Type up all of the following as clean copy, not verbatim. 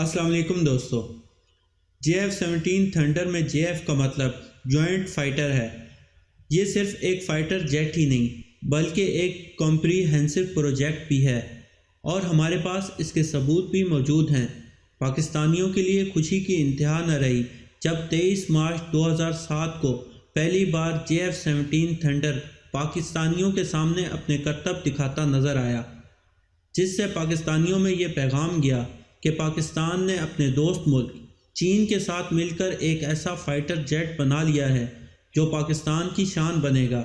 السلام علیکم دوستو۔ JF-17 تھنڈر میں JF کا مطلب جوائنٹ فائٹر ہے۔ یہ صرف ایک فائٹر جیٹ ہی نہیں بلکہ ایک کمپریہنسو پروجیکٹ بھی ہے، اور ہمارے پاس اس کے ثبوت بھی موجود ہیں۔ پاکستانیوں کے لیے خوشی کی انتہا نہ رہی جب 23 مارچ 2007 کو پہلی بار JF-17 تھنڈر پاکستانیوں کے سامنے اپنے کرتب دکھاتا نظر آیا، جس سے پاکستانیوں میں یہ پیغام گیا کہ پاکستان نے اپنے دوست ملک چین کے ساتھ مل کر ایک ایسا فائٹر جیٹ بنا لیا ہے جو پاکستان کی شان بنے گا۔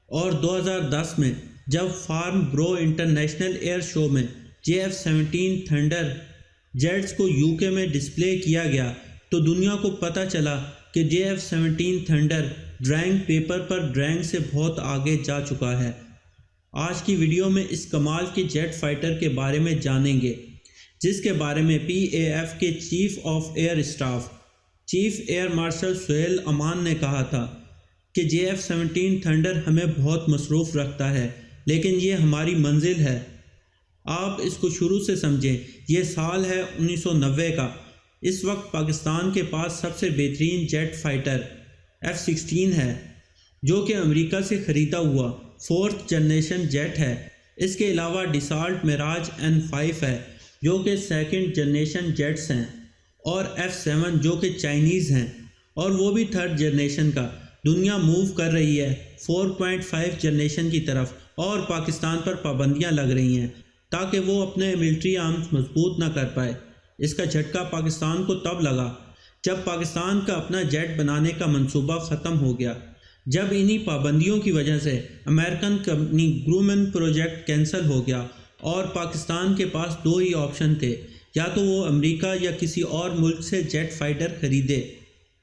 اور 2010 میں جب فارم برو انٹرنیشنل ایئر شو میں JF-17 تھنڈر جیٹس کو UK میں ڈسپلے کیا گیا تو دنیا کو پتہ چلا کہ JF-17 تھنڈر ڈرائنگ پیپر پر ڈرائنگ سے بہت آگے جا چکا ہے۔ آج کی ویڈیو میں اس کمال کے جیٹ فائٹر کے بارے میں جانیں گے، جس کے بارے میں PAF کے chief of air staff chief air marshal Sohail امان نے کہا تھا کہ JF-17 تھنڈر ہمیں بہت مصروف رکھتا ہے، لیکن یہ ہماری منزل ہے۔ آپ اس کو شروع سے سمجھیں۔ یہ سال ہے 1990 کا۔ اس وقت پاکستان کے پاس سب سے بہترین جیٹ فائٹر F-16 ہے، جو کہ امریکہ سے خریدا ہوا 4th جنریشن جیٹ ہے۔ اس کے علاوہ ڈسالٹ میراج N5 ہے جو کہ 2nd جنریشن جیٹس ہیں، اور F-7 جو کہ چائنیز ہیں، اور وہ بھی 3rd جنریشن کا۔ دنیا موو کر رہی ہے 4.5 جنریشن کی طرف، اور پاکستان پر پابندیاں لگ رہی ہیں تاکہ وہ اپنے ملٹری آرمز مضبوط نہ کر پائے۔ اس کا جھٹکا پاکستان کو تب لگا جب پاکستان کا اپنا جیٹ بنانے کا منصوبہ ختم ہو گیا، جب انہی پابندیوں کی وجہ سے American company Grumman project cancel ہو گیا، اور پاکستان کے پاس دو ہی آپشن تھے، یا تو وہ امریکہ یا کسی اور ملک سے جیٹ فائٹر خریدے،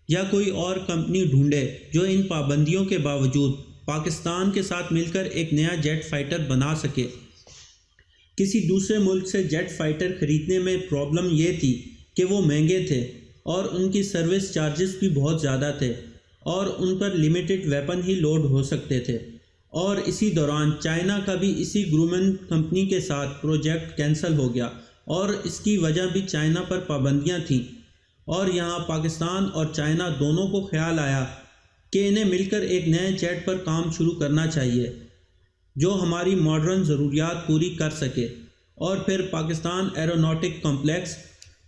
یا کوئی اور کمپنی ڈھونڈے جو ان پابندیوں کے باوجود پاکستان کے ساتھ مل کر ایک نیا جیٹ فائٹر بنا سکے۔ کسی دوسرے ملک سے جیٹ فائٹر خریدنے میں پرابلم یہ تھی کہ وہ مہنگے تھے، اور ان کی سروس چارجز بھی بہت زیادہ تھے، اور ان پر لمیٹڈ ویپن ہی لوڈ ہو سکتے تھے۔ اور اسی دوران چائنا کا بھی اسی گرومن کمپنی کے ساتھ پروجیکٹ کینسل ہو گیا، اور اس کی وجہ بھی چائنا پر پابندیاں تھیں۔ اور یہاں پاکستان اور چائنا دونوں کو خیال آیا کہ انہیں مل کر ایک نئے جیٹ پر کام شروع کرنا چاہیے جو ہماری ماڈرن ضروریات پوری کر سکے۔ اور پھر پاکستان ایروناٹک کمپلیکس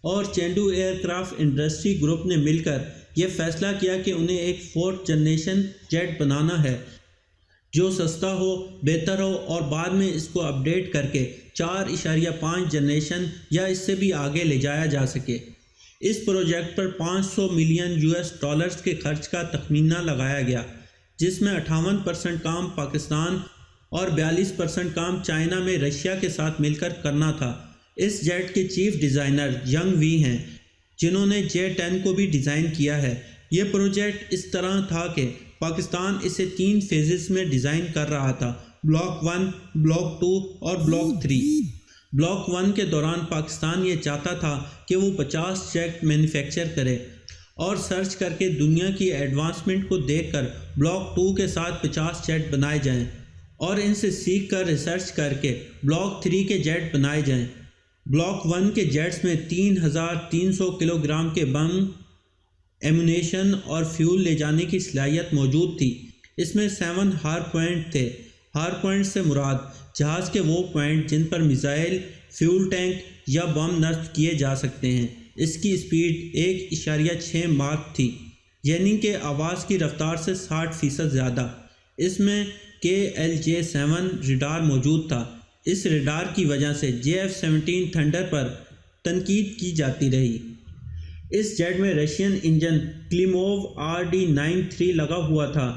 اور چینڈو ایئر کرافٹ انڈسٹری گروپ نے مل کر یہ فیصلہ کیا کہ انہیں ایک 4th جنریشن جیٹ بنانا ہے جو سستا ہو، بہتر ہو، اور بعد میں اس کو اپڈیٹ کر کے 4.5 جنریشن یا اس سے بھی آگے لے جایا جا سکے۔ اس پروجیکٹ پر $500 ملین کے خرچ کا تخمینہ لگایا گیا، جس میں 58% کام پاکستان اور 42% کام چائنا میں رشیا کے ساتھ مل کر کرنا تھا۔ اس جیٹ کے چیف ڈیزائنر ینگ وی ہیں، جنہوں نے J-10 کو بھی ڈیزائن کیا ہے۔ یہ پروجیکٹ اس طرح تھا کہ پاکستان اسے 3 فیزز میں ڈیزائن کر رہا تھا: بلاک 1، بلاک 2 اور بلاک 3۔ بلاک 1 کے دوران پاکستان یہ چاہتا تھا کہ وہ 50 جیٹ مینوفیکچر کرے، اور سرچ کر کے دنیا کی ایڈوانسمنٹ کو دیکھ کر بلاک 2 کے ساتھ 50 جیٹ بنائے جائیں، اور ان سے سیکھ کر ریسرچ کر کے بلاک 3 کے جیٹ بنائے جائیں۔ بلاک 1 کے جیٹس میں 3300 کلو گرام کے بم، ایمونیشن اور فیول لے جانے کی صلاحیت موجود تھی۔ اس میں 7 ہار پوائنٹ تھے۔ ہار پوائنٹ سے مراد جہاز کے وہ پوائنٹ جن پر میزائل، فیول ٹینک یا بم نصب کیے جا سکتے ہیں۔ اس کی اسپیڈ 1.6 ماک تھی، یعنی کہ آواز کی رفتار سے 60% زیادہ۔ اس میں KLJ-7 ریڈار موجود تھا۔ اس ریڈار کی وجہ سے JF-17 تھنڈر پر تنقید کی جاتی رہی۔ اس جیٹ میں رشین انجن کلیموو RD-93 لگا ہوا تھا۔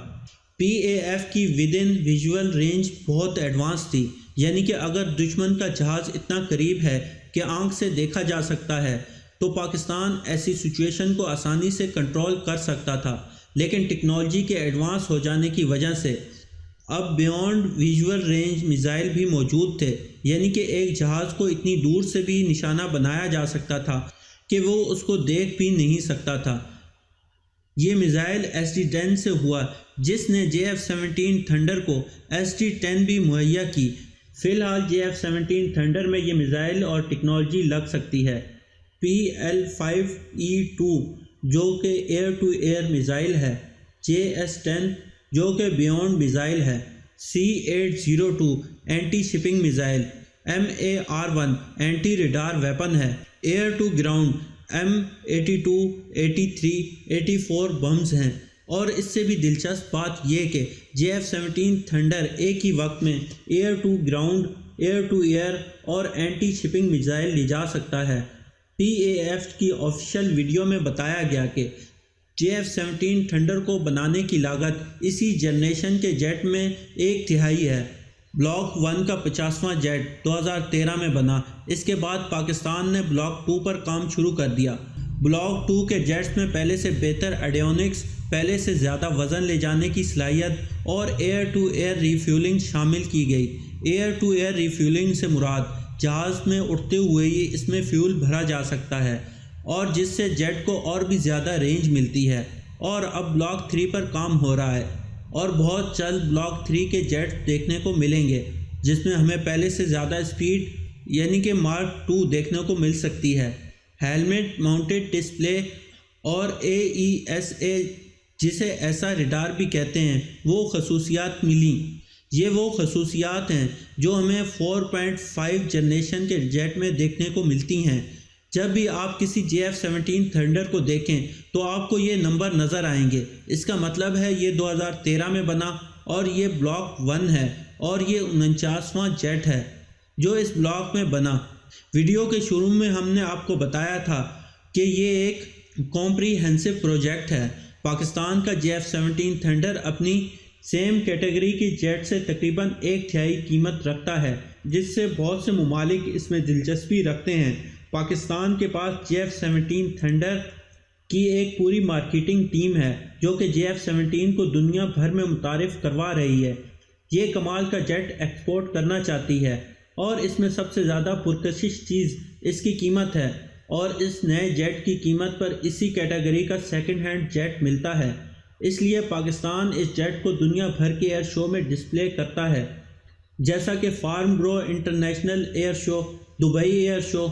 PAF کی ودن ویژول رینج بہت ایڈوانس تھی، یعنی کہ اگر دشمن کا جہاز اتنا قریب ہے کہ آنکھ سے دیکھا جا سکتا ہے تو پاکستان ایسی سچویشن کو آسانی سے کنٹرول کر سکتا تھا۔ لیکن ٹیکنالوجی کے ایڈوانس ہو جانے کی وجہ سے اب بیونڈ ویژول رینج میزائل بھی موجود تھے، یعنی کہ ایک جہاز کو اتنی دور سے بھی نشانہ بنایا جا سکتا تھا کہ وہ اس کو دیکھ بھی نہیں سکتا تھا۔ یہ میزائل SD-10 سے ہوا، جس نے JF-17 تھنڈر کو SD-10 بھی مہیا کی۔ فی الحال JF-17 تھنڈر میں یہ میزائل اور ٹیکنالوجی لگ سکتی ہے۔ PL-5E2 جو کہ ایئر ٹو ایئر میزائل ہے، JS-10 جو کہ بیونڈ میزائل ہے، C-802 anti shipping missile, MAR-1 anti radar weapon ہے، air to ground M82، 83، 84 bombs ہیں۔ اور اس سے بھی دلچسپ بات یہ کہ JF-17 تھنڈر ایک ہی وقت میں air to ground, air to air اور اینٹی شپنگ میزائل لے جا سکتا ہے۔ PAF کی آفیشیل ویڈیو میں بتایا گیا کہ JF-17 تھنڈر کو بنانے کی لاگت اسی جنریشن کے جیٹ میں 1/3 ہے۔ بلاک 1 کا 50واں جیٹ 2013 میں بنا۔ اس کے بعد پاکستان نے بلاک 2 پر کام شروع کر دیا۔ بلاک 2 کے جیٹس میں پہلے سے بہتر ایڈیونکس، پہلے سے زیادہ وزن لے جانے کی صلاحیت اور ایئر ٹو ایئر ریفیولنگ شامل کی گئی۔ ایئر ٹو ایئر ریفیولنگ سے مراد جہاز میں اڑتے ہوئے ہی اس میں فیول بھرا جا سکتا ہے اور جس سے جیٹ کو اور بھی زیادہ رینج ملتی ہے۔ اور اب بلاک 3 پر کام ہو رہا ہے اور بہت جلد بلاک 3 کے جیٹس دیکھنے کو ملیں گے جس میں ہمیں پہلے سے زیادہ اسپیڈ یعنی کہ مارک 2 دیکھنے کو مل سکتی ہے۔ ہیلمٹ ماؤنٹڈ ڈسپلے اور AESA جسے ایسا ریڈار بھی کہتے ہیں وہ خصوصیات ملیں۔ یہ وہ خصوصیات ہیں جو ہمیں 4.5 جنریشن کے جیٹ میں دیکھنے کو ملتی ہیں۔ جب بھی آپ کسی JF-17 تھنڈر کو دیکھیں تو آپ کو یہ نمبر نظر آئیں گے۔ اس کا مطلب ہے یہ 2013 میں بنا اور یہ بلاک 1 ہے اور یہ 49واں جیٹ ہے جو اس بلاک میں بنا۔ ویڈیو کے شروع میں ہم نے آپ کو بتایا تھا کہ یہ ایک کمپریہنسو پروجیکٹ ہے۔ پاکستان کا JF-17 تھنڈر اپنی سیم کیٹیگری کی جیٹ سے تقریباً 1/3 قیمت رکھتا ہے جس سے بہت سے ممالک اس میں دلچسپی رکھتے ہیں۔ پاکستان کے پاس JF-17 تھنڈر کی ایک پوری مارکیٹنگ ٹیم ہے جو کہ JF-17 کو دنیا بھر میں متعارف کروا رہی ہے۔ یہ کمال کا جیٹ ایکسپورٹ کرنا چاہتی ہے اور اس میں سب سے زیادہ پرکشش چیز اس کی قیمت ہے اور اس نئے جیٹ کی قیمت پر اسی کیٹیگری کا سیکنڈ ہینڈ جیٹ ملتا ہے۔ اس لیے پاکستان اس جیٹ کو دنیا بھر کے ایئر شو میں ڈسپلے کرتا ہے جیسا کہ فارم برو انٹرنیشنل ایئر شو، دبئی ایئر شو،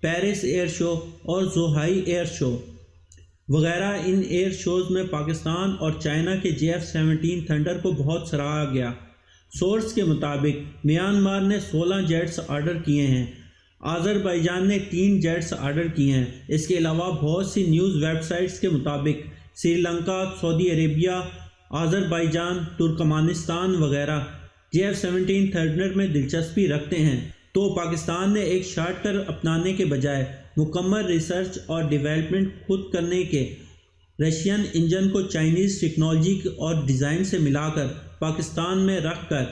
پیرس ایئر شو اور زوہائی ایئر شو وغیرہ۔ ان ایئر شوز میں پاکستان اور چائنا کے JF-17 تھنڈر کو بہت سراہا گیا۔ سورس کے مطابق میانمار نے 16 جیٹس آرڈر کیے ہیں، آذربائیجان نے 3 جیٹس آرڈر کیے ہیں۔ اس کے علاوہ بہت سی نیوز ویب سائٹس کے مطابق سری لنکا، سعودی عربیہ، آذربائیجان، ترکمانستان وغیرہ JF-17 تھنڈر میں دلچسپی رکھتے ہیں۔ تو پاکستان نے ایک شارٹ کٹ اپنانے کے بجائے مکمل ریسرچ اور ڈیولپمنٹ خود کرنے کے رشین انجن کو چائنیز ٹیکنالوجی اور ڈیزائن سے ملا کر پاکستان میں رکھ کر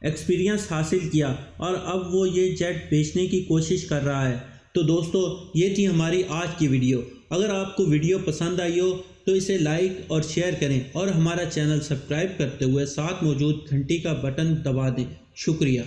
ایکسپیرینس حاصل کیا اور اب وہ یہ جیٹ بیچنے کی کوشش کر رہا ہے۔ تو دوستو یہ تھی ہماری آج کی ویڈیو۔ اگر آپ کو ویڈیو پسند آئی ہو تو اسے لائک اور شیئر کریں اور ہمارا چینل سبسکرائب کرتے ہوئے ساتھ موجود گھنٹی کا بٹن دبا دیں۔ شکریہ۔